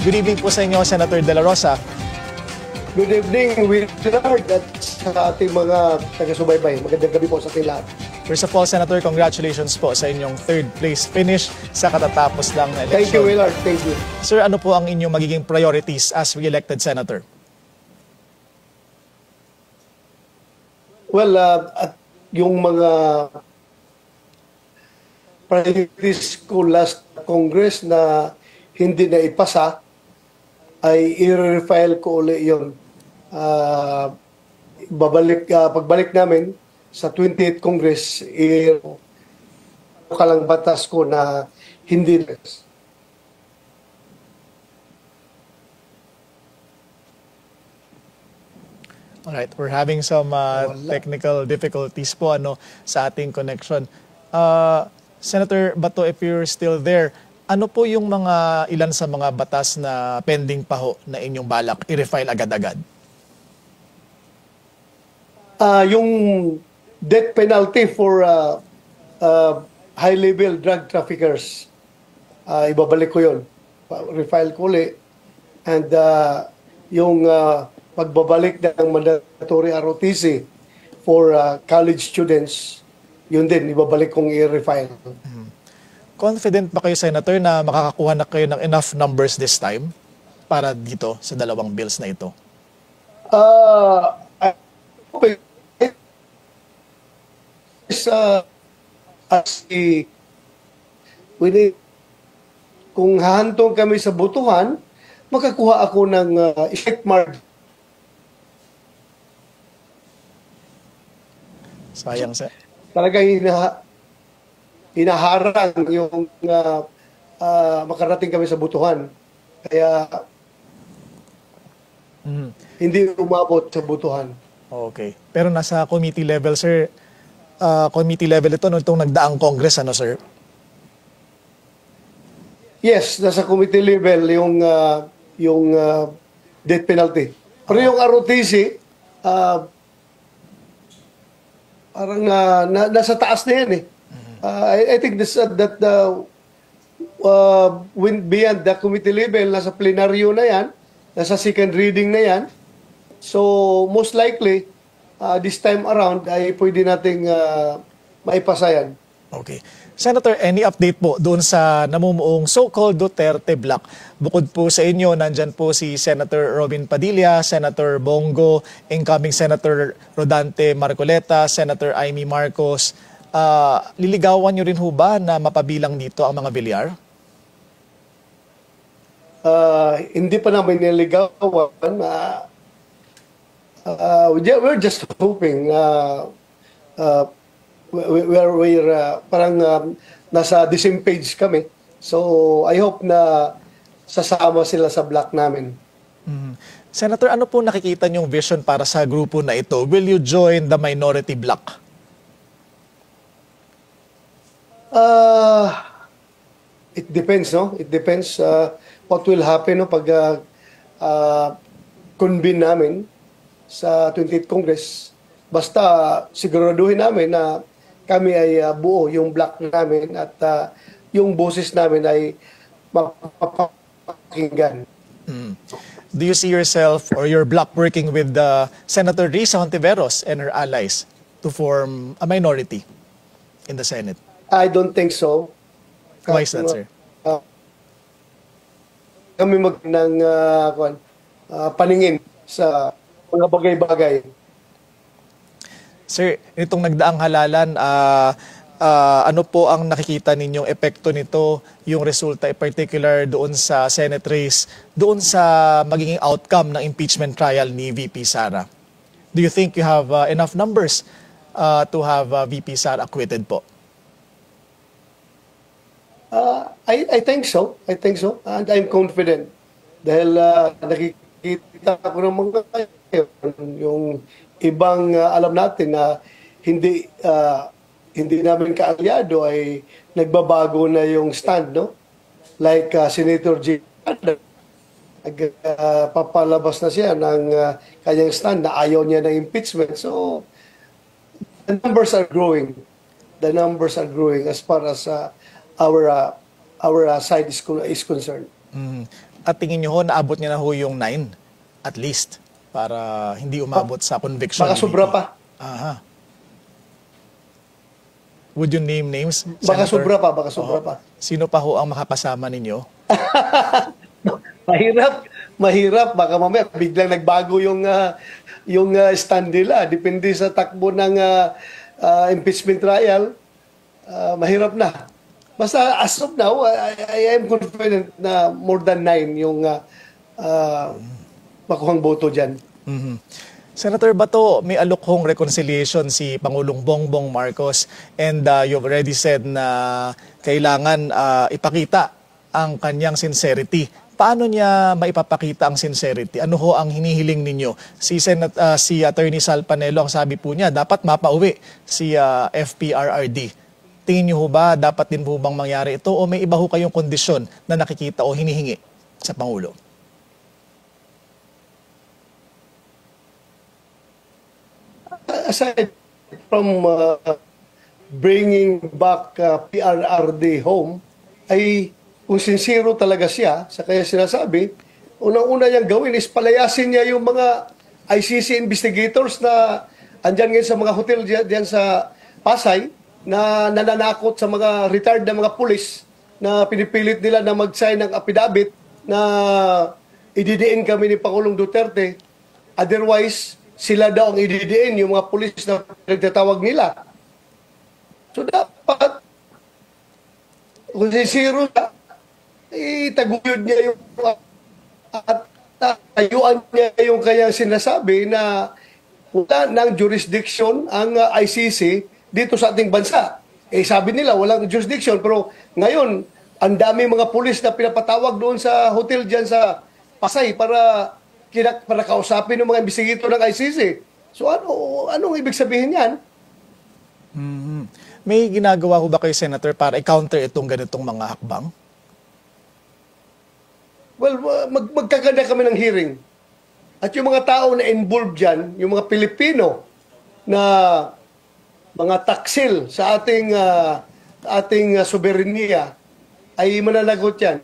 Good evening po sa inyo, Senator De La Rosa. Good evening, Willard, at sa ating mga taga-subaybay. Magandang gabi po sa ating lahat. First of all, Senator, congratulations po sa inyong third place finish sa katatapos lang na election. Thank you, Willard. Thank you. Sir, ano po ang inyong magiging priorities as re-elected Senator? Well, at yung mga priorities ko last Congress na hindi na ipasa, ay i-refile ko ulit yun. Pagbalik namin sa 28th Congress, kalang batas ko na hindi na. Alright, we're having some technical difficulties po sa ating connection. Senator Bato, if you're still there, ano po yung ilan sa mga batas na pending pa ho na inyong balak i-refile agad-agad? Yung death penalty for high-level drug traffickers, ibabalik ko yun. Refile ko ulit. And yung pagbabalik ng mandatory ROTC for college students, yun din, ibabalik kong i-refile. Confident ba kayo, Senator, na makakakuha na kayo ng enough numbers this time para dito sa dalawang bills na ito? Kung hahantong kami sa botohan, makakuha ako ng effect margin. Sayang, sir. Talagang hinaharang yung makarating kami sa botohan. Kaya hindi umabot sa botohan. Okay. Pero nasa committee level, sir. Committee level ito itong nagdaang Congress, sir? Yes, nasa committee level yung death penalty. Pero yung ROTC, parang nasa taas na yan eh. I think that went beyond the committee level, nasa plenaryo na yan, nasa second reading na yan. So, most likely, this time around, ay pwede nating maipasa yan. Okay. Senator, any update po doon sa namumuong so-called Duterte Block? Bukod po sa inyo, nandyan po si Senator Robin Padilla, Senator Bongo, incoming Senator Rodante Marcoleta, Senator Amy Marcos. Liligawan nyo rin ho ba na mapabilang dito ang mga bilyar? Hindi pa namin niligawan. We're just hoping we're parang nasa the same page kami. So I hope na sasama sila sa block namin. Senator, ano po nakikita niyong vision para sa grupo na ito? Will you join the minority block? It depends, no? It depends what will happen no, pag convene namin sa 28th Congress. Basta siguraduhin namin na kami ay buo yung block namin at yung boses namin ay mapapakinggan. Do you see yourself or your block working with Senator Risa Hontiveros and her allies to form a minority in the Senate? I don't think so. Why is that, sir? Kami ng paningin sa mga bagay-bagay. Sir, itong nagdaang halalan, ano po ang nakikita ninyong epekto nito, yung resulta in particular doon sa Senate race, doon sa magiging outcome ng impeachment trial ni VP Sara? Do you think you have enough numbers to have VP Sara acquitted po? I think so. I think so. And I'm confident. Dahil nakikita ko ng mga yung ibang alam natin na hindi namin kaalyado ay nagbabago na yung stand, no? Like Senator G. Papalabas na siya ng kanyang stand na ayaw niya ng impeachment. So, the numbers are growing. The numbers are growing as far as our side is concerned. At tingin nyo ho, naabot niya na ho yung 9 at least para hindi umabot sa conviction. Baka sobra pa. Aha. Would you name names, Baka Senator? sobra pa, baka sobra pa. Sino pa ho ang makakasama ninyo? Mahirap. Baka mamaya biglang nagbago yung stand nila. Depende sa takbo ng impeachment trial. Mahirap na. Basta as of now, I am confident na more than 9 yung makuhang boto dyan. Mhm. Senator Bato, may alukhong reconciliation si Pangulong Bongbong Marcos and you've already said na kailangan ipakita ang kanyang sincerity. Paano niya maipapakita ang sincerity? Ano ho ang hinihiling ninyo? Si Attorney Sal Panelo, ang sabi po niya, dapat mapauwi si FPRRD. Tingin niyo ho ba, dapat din po bang mangyari ito o may iba ho kayong kondisyon na nakikita o hinihingi sa Pangulo? Aside from bringing back PRRD home, ay kung sincero talaga siya sa kaya sinasabi, unang-una niyang gawin is palayasin niya yung mga ICC investigators na andyan ngayon sa mga hotel diyan sa Pasay na nananakot sa mga retired na mga pulis na pinipilit nila na mag-sign ng affidavit na ididiin kami ni Pangulong Duterte. Otherwise, sila daw ang ididiin, yung mga pulis na nagtatawag nila. So dapat, kung sincero siya, itaguyod niya yung at tayuan niya yung kanyang sinasabi na wala ng jurisdiction ang ICC dito sa ating bansa. Sabi nila walang jurisdiction, pero ngayon ang dami mga pulis na pinapatawag doon sa hotel dyan sa Pasay para kausapin ng mga investigator ng ICC. So anong ibig sabihin yan? Mm-hmm. May ginagawa ho ba kayo, Senator, para i-counter itong ganitong mga hakbang? Well, magkaganda kami ng hearing. At yung mga tao na involved dyan, yung mga Pilipino na mga taksil sa ating soberenya, ay mananagot yan.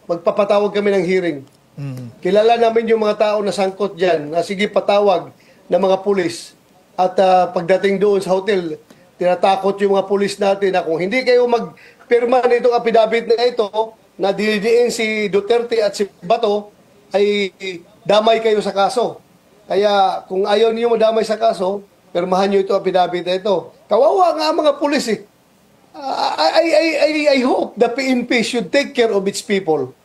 Magpapatawag kami ng hearing. Mm-hmm. Kilala namin yung mga tao na sangkot dyan, na sige patawag ng mga pulis. At pagdating doon sa hotel, tinatakot yung mga pulis natin na kung hindi kayo magpirma nitong affidavit na ito, na dilidiin si Duterte at si Bato, ay damay kayo sa kaso. Kaya kung ayaw niyo madamay sa kaso, pirmahan niyo ito affidavit na ito. Kawawa nga ang mga pulis eh. I hope the PNP should take care of its people.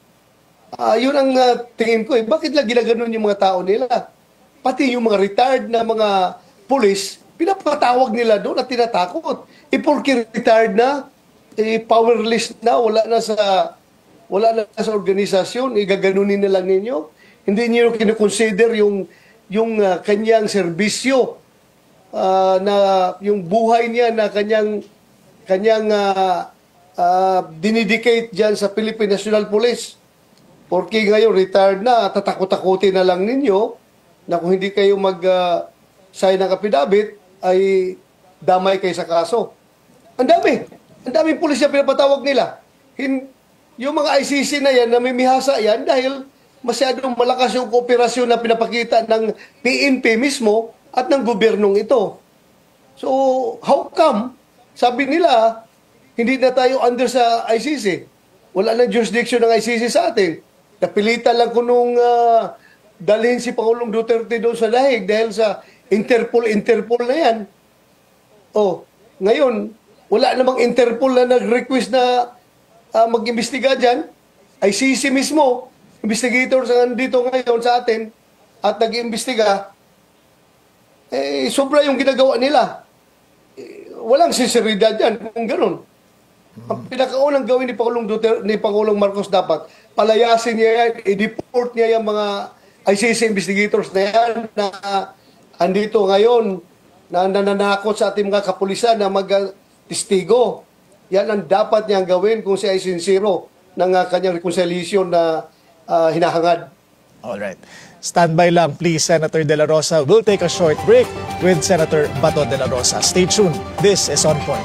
Yun ang tingin ko eh. Bakit lang ginaganon yung mga tao nila? Pati yung mga retired na mga pulis, pinapatawag nila doon at tinatakot. Porque retired na, powerless na, wala na sa organisasyon, igaganunin na lang ninyo. Hindi niyo kinoconsider yung kanyang serbisyo, na yung buhay niya na kanyang dinedicate diyan sa Philippine National Police. Porque ngayon retired na, tatakot-takutin na lang ninyo na kung hindi kayo mag-sign ng affidavit ay damay kayo sa kaso. Ang daming pulis na pinapatawag nila. Yung mga ICC na yan, namimihasa yan dahil masyadong malakas yung kooperasyon na pinapakita ng PNP mismo at ng gobyernong ito. So, how come? Sabi nila, hindi na tayo under sa ICC. Wala na jurisdiction ng ICC sa atin. Napilitan lang ko nung dalhin si Pangulong Duterte doon sa dahig dahil sa Interpol na yan. Ngayon, wala namang Interpol na nag-request na mag-imbestiga dyan. ICC mismo, investigators ang nandito ngayon sa atin at nag-imbestiga, sobra yung ginagawa nila. Walang sinseridad yan kung ganun. Ang pinakaunang gawin ni Pangulong Duterte, ni Pangulong Marcos dapat, palayasin niya yan, i-deport niya yung mga ICC investigators na yan na andito ngayon na nananakot sa ating mga kapulisan na mag-testigo. Yan ang dapat niyang gawin kung siya ay sincero ng kanyang reconciliation na hinahangad. Alright. Standby lang, please, Senator De La Rosa. We'll take a short break with Senator Bato De La Rosa. Stay tuned. This is On Point.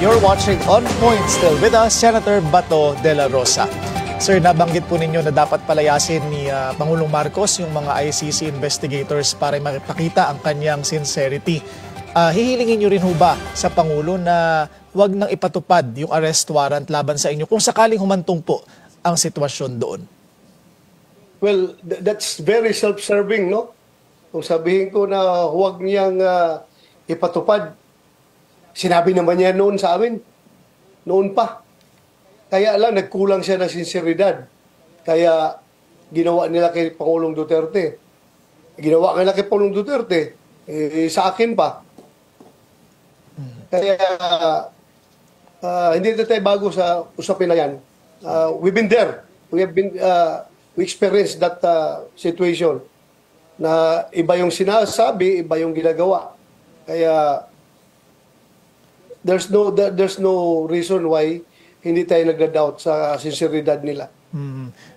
You're watching On Point, still with us, Senator Bato De La Rosa. Sir, nabanggit po ninyo na dapat palayasin ni Pangulong Marcos yung mga ICC investigators para makipakita ang kanyang sincerity. Hihilingin nyo rin ho ba sa Pangulo na wag nang ipatupad yung arrest warrant laban sa inyo kung sakaling humantong po ang sitwasyon doon? Well, that's very self-serving, no? Kung sabihin ko na huwag niyang ipatupad, sinabi naman niya noon sa amin. Noon pa. Kaya lang, nagkulang siya ng sinseridad. Kaya ginawa nila kay Pangulong Duterte. Ginawa nila kay Pangulong Duterte, sa akin pa. Kaya hindi na tayo bago sa usapin na yan. We've been there. We experienced that situation na iba yung sinasabi, iba yung ginagawa. Kaya there's no reason why hindi tayo nagda-doubt sa sinseridad nila.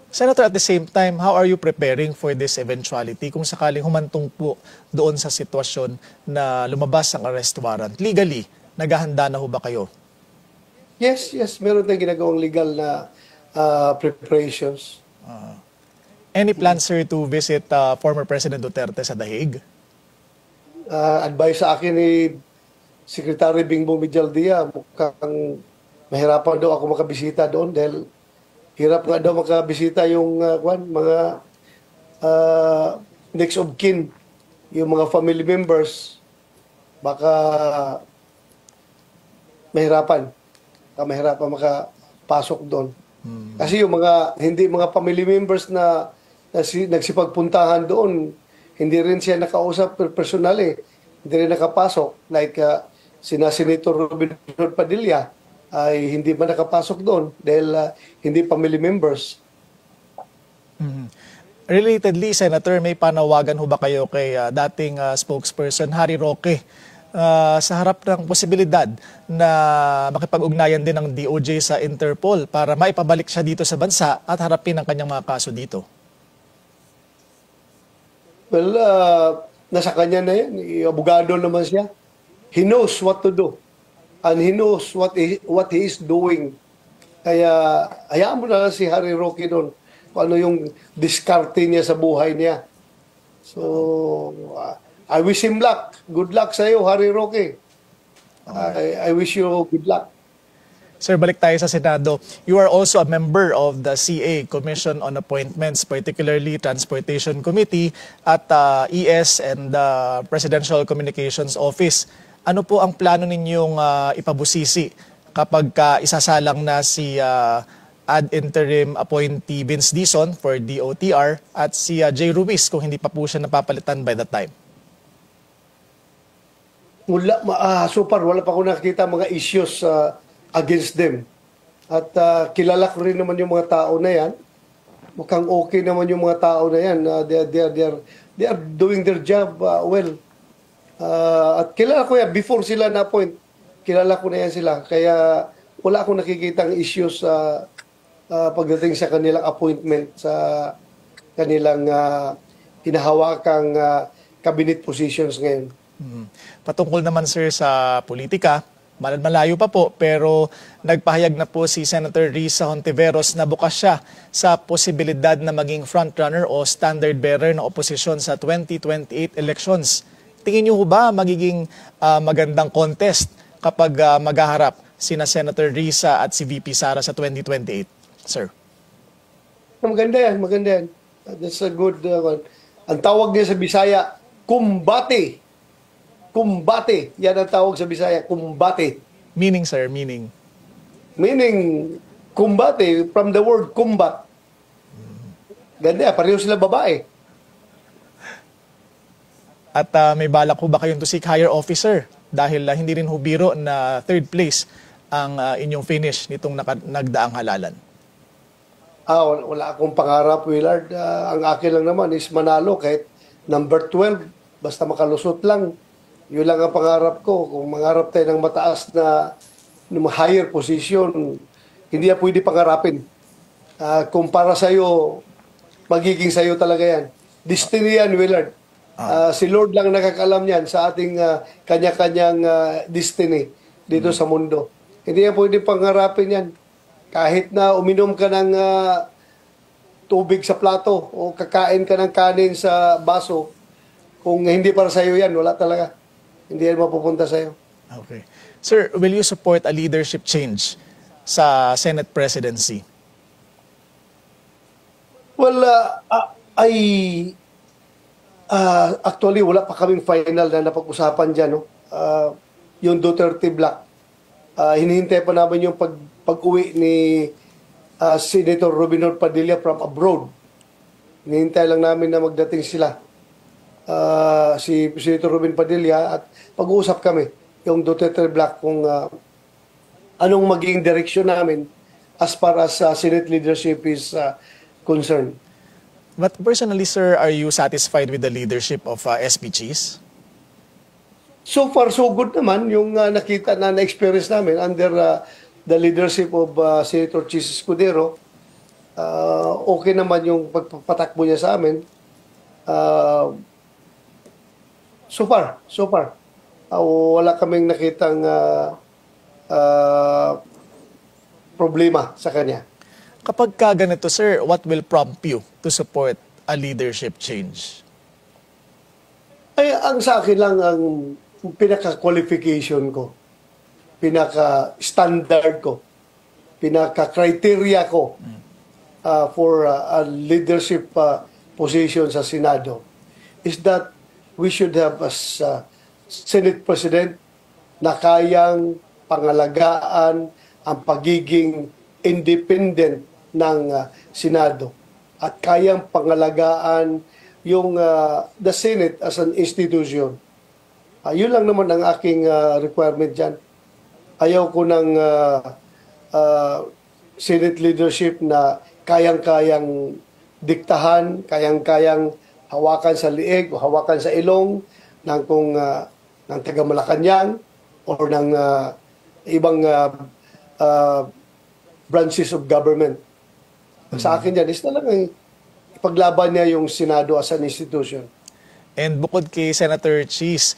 Senator, at the same time, how are you preparing for this eventuality kung sakaling humantong po doon sa sitwasyon na lumabas ang arrest warrant? Legally, naghahanda na ho ba kayo? Yes. Meron tayong ginagawang legal na preparations. Any plans, sir, to visit former President Duterte sa The Hague? Advice sa akin ni Secretary Bingbong Medjaldia, mukhang mahirapan daw ako makabisita doon dahil hirap nga daw makabisita yung mga next of kin, yung mga family members. Baka mahirapan makapasok doon. Kasi yung hindi mga family members na nagsipagpuntahan doon, hindi rin siya nakausap personally, hindi rin nakapasok. Like sina Senator Robin Hood Padilla ay hindi man nakapasok doon dahil hindi family members. Relatedly, Senator, may panawagan ho ba kayo kay dating spokesperson Harry Roque sa harap ng posibilidad na makipag-ugnayan din ng DOJ sa Interpol para maipabalik siya dito sa bansa at harapin ang kanyang mga kaso dito? Well, nasa kanya na yan. Abogado naman siya. He knows what to do. And he knows what he is doing. Kaya, hayaan mo na lang si Harry Roque doon kung ano yung diskarte niya sa buhay niya. So, I wish him luck. Good luck sa iyo, Harry Roque. I wish you good luck. Sir, balik tayo sa Senado. You are also a member of the CA, Commission on Appointments, particularly Transportation Committee at ES and the Presidential Communications Office. Ano po ang plano ninyong ipabusisi kapag isasalang na si ad interim appointee Vince Dizon for DOTR at si Jay Ruiz kung hindi pa po siya napapalitan by that time? So far, wala pa ako nakikita mga issues against them. At kilala ko rin naman yung mga tao na yan. Mukhang okay naman yung mga tao na yan. They are doing their job well. At kilala ko yan, before sila na-appoint, kilala ko na yan sila. Kaya wala akong nakikitang issues pagdating sa kanilang appointment, sa kanilang hinahawakang cabinet positions ngayon. Patungkol naman, sir, sa politika, malayo pa po, pero nagpahayag na po si Senator Risa Hontiveros na bukas siya sa posibilidad na maging frontrunner o standard bearer ng oposisyon sa 2028 elections. Tingin niyo ba magiging magandang contest kapag maghaharap sina Senator Risa at si VP Sara sa 2028, sir? Maganda yan. That's a good one. Ang tawag niya sa Bisaya, kumbate. Kumbate. Yan ang tawag sa Bisaya, kumbate. Meaning, sir, meaning? Meaning, kumbate, from the word kumbat. Ganda, pareho sila babae. At may balak ho ba kayong to seek higher officer? Dahil hindi rin ho biro na third place ang inyong finish nitong nagdaang halalan. Wala akong pangarap, Willard. Ang akin lang naman is manalo kahit number 12. Basta makalusot lang. Yun lang ang pangarap ko. Kung mangarap tayo ng mataas na higher position, hindi na pwede pangarapin. Kung para sa'yo, magiging sa'yo talaga yan. Destiny yan, Willard. Si Lord lang nakakalam yan sa ating kanya-kanyang destiny dito sa mundo. Hindi na pwede pangarapin yan. Kahit na uminom ka ng tubig sa plato o kakain ka ng kanin sa baso, kung hindi para sa iyo yan, wala talaga. Hindi yan mapupunta sa iyo. Okay. Sir, will you support a leadership change sa Senate presidency? Well, actually, wala pa kaming final na napag-usapan dyan. No? Yung Duterte Black. Hinihintay pa namin yung pag-uwi ni Senator Robin Hood Padilla from abroad. Hinihintay lang namin na magdating sila. Si Senator Robin Padilla at pag-uusap kami yung Duterte Black kung anong maging direksyon namin as far as Senate leadership is concerned. But personally, sir, are you satisfied with the leadership of SPGs? So far, so good naman yung nakita na-experience namin under the leadership of Senator Chis Escudero. Okay naman yung pagpapatakbo niya sa amin. So far. Wala kaming nakitang problema sa kanya. Kapag ka ganito, sir, what will prompt you to support a leadership change? Ay, ang sa akin lang ang pinaka-qualification ko, pinaka-standard ko, pinaka-criteria ko for a leadership position sa Senado is that we should have as Senate President na kayang pangalagaan ang pagiging independent ng Senado at kayang pangalagaan yung the Senate as an institution. Yun lang naman ang aking requirement dyan. Ayaw ko ng Senate leadership na kayang-kayang diktahan, kayang-kayang hawakan sa liig o hawakan sa ilong ng ng taga Malacanang or ng ibang branches of government. Sa akin yan, is talagang ipaglaban niya yung Senado as an institution. And bukod kay Senator Chis,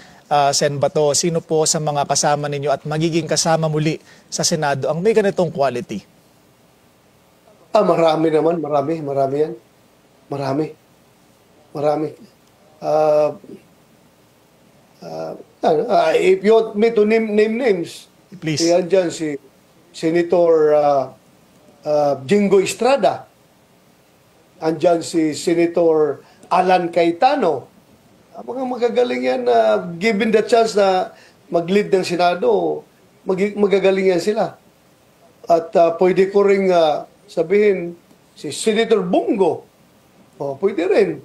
Sen Bato, sino po sa mga kasama ninyo at magiging kasama muli sa Senado ang may ganitong quality? Marami naman. Marami yan. Marami. If you want me to name names, Please. yan dyan si Senator Jingo Estrada. Andyan si Senator Alan Cayetano. Mga magagaling yan na given the chance na mag-lead ng Senado, magagaling yan sila. At pwede ko ring sabihin si Senator Bongo. Pwede rin.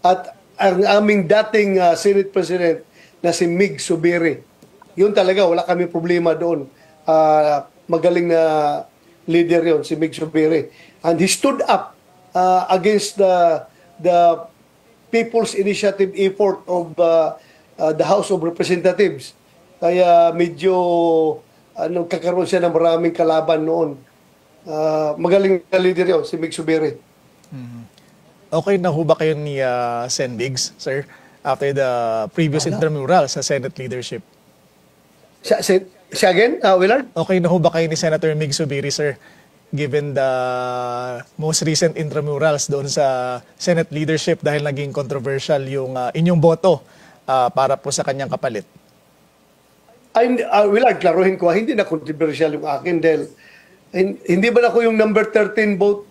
At ang aming dating Senate President na si Mig Zubiri. Yun talaga, wala kami problema doon. Magaling na leader yon si Mig Zubiri. And he stood up against the People's Initiative effort of the House of Representatives. Kaya medyo kakaroon siya ng maraming kalaban noon. Magaling na leader yon si Mig Zubiri. Okay na ho ba kayo ni Sen Biggs, sir, after the previous intramural sa Senate leadership? Siya again, Willard? Okay na ho ba kayo ni Senator Mig Zubiri, sir, given the most recent intramurals doon sa Senate leadership dahil naging controversial yung inyong boto para po sa kanyang kapalit? Willard, klaruhin ko, hindi na controversial yung akin dahil hindi ba ako yung number 13 vote?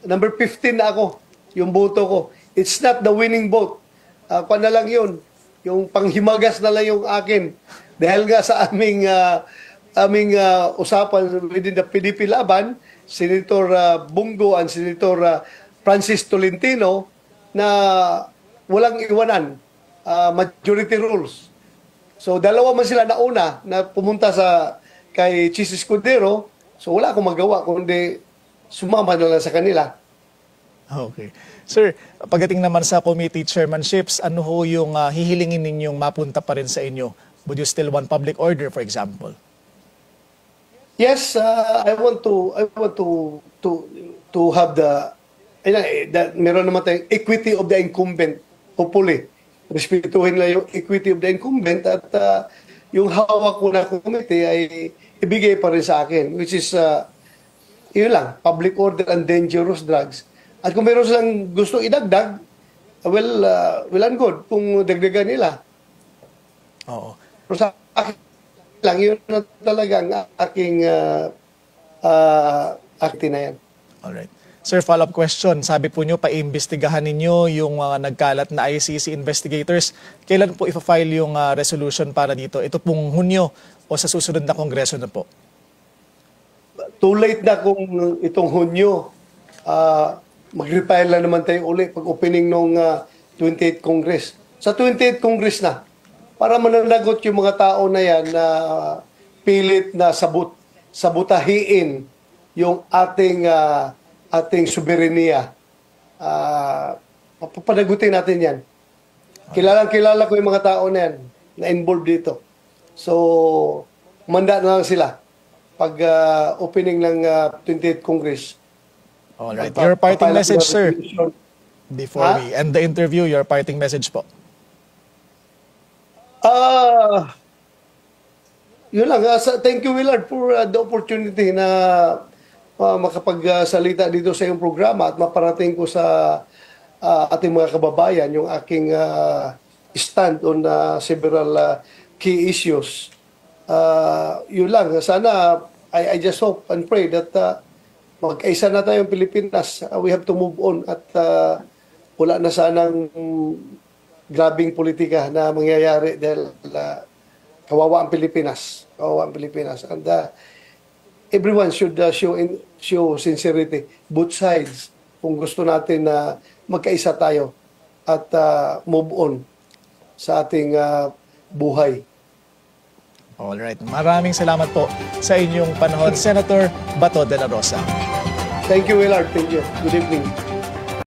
Number 15 na ako, yung boto ko. It's not the winning vote. Kung na lang yun, yung panghimagas na lang yung akin. Dahil nga sa aming usapan within the PDP laban, Senator Bongo and Senator Francis Tolentino na walang iwanan, majority rules. So dalawa man sila nauna na pumunta kay Chis Escudero, so wala akong magawa kundi sumama na lang sa kanila. Okay. Sir, pagdating naman sa committee chairmanships, ano ho yung hihilingin ninyong mapunta pa rin sa inyo? Would you still want public order, for example? Yes, I want to have meron naman tayong equity of the incumbent, hopefully. Respetuhin lang yung equity of the incumbent at yung hawak ko na committee ay ibigay pa rin sa akin, which is yun lang, public order and dangerous drugs. At kung meron silang gusto idagdag, well and good kung dagdagan nila. Oo. Pero sa akin lang, yun na talagang aking acting na yan. Alright. Sir, follow-up question. Sabi po nyo, paimbestigahan ninyo yung nagkalat na ICC investigators. Kailan po ipa-file yung resolution para dito? Ito pong Hunyo o sa susunod na kongreso na po? Too late na kung itong Hunyo. Mag-refile na naman tayo uli pag opening ng 28th Congress. Sa 28th Congress na, para mananagot yung mga tao na yan na pilit na sabutahiin yung ating soberenya. Papanagutin natin yan. Kilala ko yung mga tao na yan na involved dito. So, manda na lang sila pag opening ng 28th Congress. Alright. Your parting message, sir, before we end the interview, your parting message po. Yun lang. Thank you, Willard, for the opportunity na makapagsalita dito sa iyong programa at maparating ko sa ating mga kababayan yung aking stand on several key issues. Yun lang. Sana, I just hope and pray that magkaisa na tayong Pilipinas. We have to move on at wala na sanang grabing politika na mangyayari dahil kawawa ang Pilipinas. Kawawa ang Pilipinas. And everyone should show sincerity, both sides, kung gusto natin na magkaisa tayo at move on sa ating buhay. Alright. Maraming salamat po sa inyong panahon, Senator Bato de la Rosa. Thank you, Willard. Thank you. Good evening.